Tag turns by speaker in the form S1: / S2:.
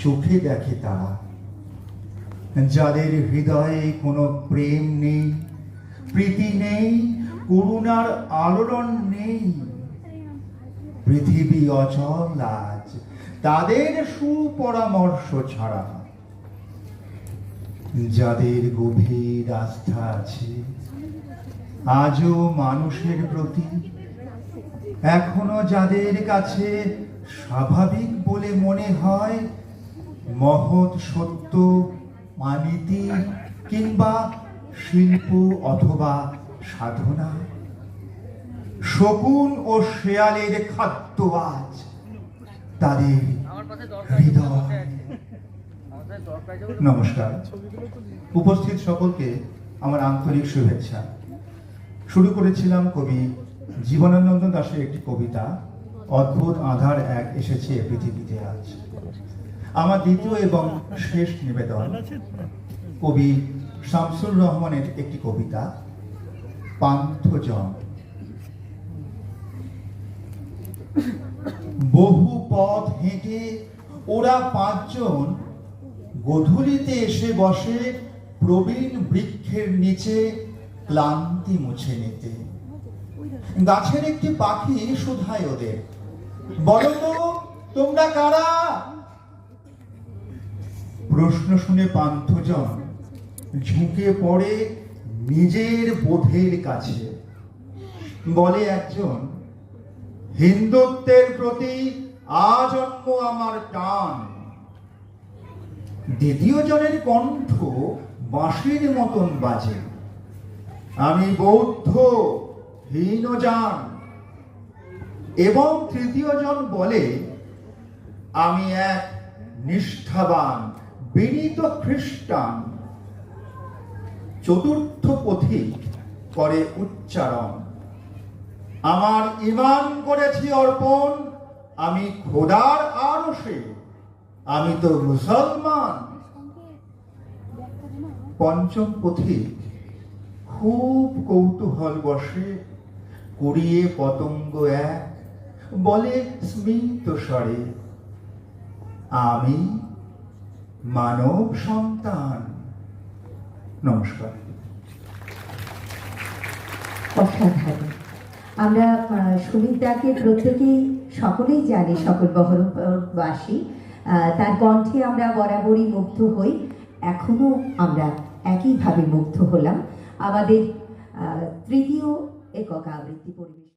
S1: চোখে দেখে তারা, যাদের হৃদয়ে কোনো প্রেম নেই, প্রীতি নেই, করুণার আলোড়ন নেই। পৃথিবী অচল আজ তাদের সুপরামর্শ ছাড়া। যাদের গভীর আস্থা আছে আজও মানুষের প্রতি, এখনো যাদের কাছে স্বাভাবিক বলে মনে হয় মহৎ সত্য, মানীতি কিংবা শিল্প অথবা সাধনা, শকুন ও শেয়ালের খাদ্য আজ তাদের হৃদয়। নমস্কার, উপস্থিত সকলকে আমার আন্তরিক শুভেচ্ছা। শুরু করেছিলাম কবি জীবনানন্দ দাশের একটি কবিতা, অদ্ভুত আধার এক এসেছে পৃথিবীতে আজ। আমার দ্বিতীয় এবং শেষ নিবেদন কবি শামসুর রহমানের একটি কবিতা, পান্থজন। বহু পথ হেঁটে ওরা পাঁচজন গোধূলিতে এসে বসে প্রবীণ বৃক্ষের নিচে ক্লান্তি মুছে নিতে। গাছের একটি পাখি শুধায় ওদের, বলো তো তোমরা কারা? প্রশ্ন শুনে পান্থজন ঝুঁকে পড়ে নিজের বোধের কাছে। বলে একজন, হিন্দুত্বের প্রতি আজন্ম আমার টান। দ্বিতীয় জনের কণ্ঠ বাঁশির মতন বাজে, আমি বৌদ্ধ হীনযান। এবং তৃতীয় জন বলে, আমি এক নিষ্ঠাবান বিনীত খ্রিস্টান। চতুর্থ পথিক করে উচ্চারণ, আমার ঈমান করেছি অর্পণ, আমি খোদার আরশে, আমি তো মুসলমান। পঞ্চম পথিক খুব কৌতূহল বসে, কুড়িয়ে পতঙ্গ এক, বলে স্মিত স্বরে, আমি মানব সন্তান। নমস্কার।
S2: অসাধারণ। আমরা সুমিত্রাকে প্রত্যেকেই সকলেই জানি, সকল বহরমপুরবাসী। তার কণ্ঠে আমরা বরাবরই মুগ্ধ হই, এখনো আমরা একইভাবে মুগ্ধ হলাম। আমাদের তৃতীয় একক আবৃত্তি পরিবেশ।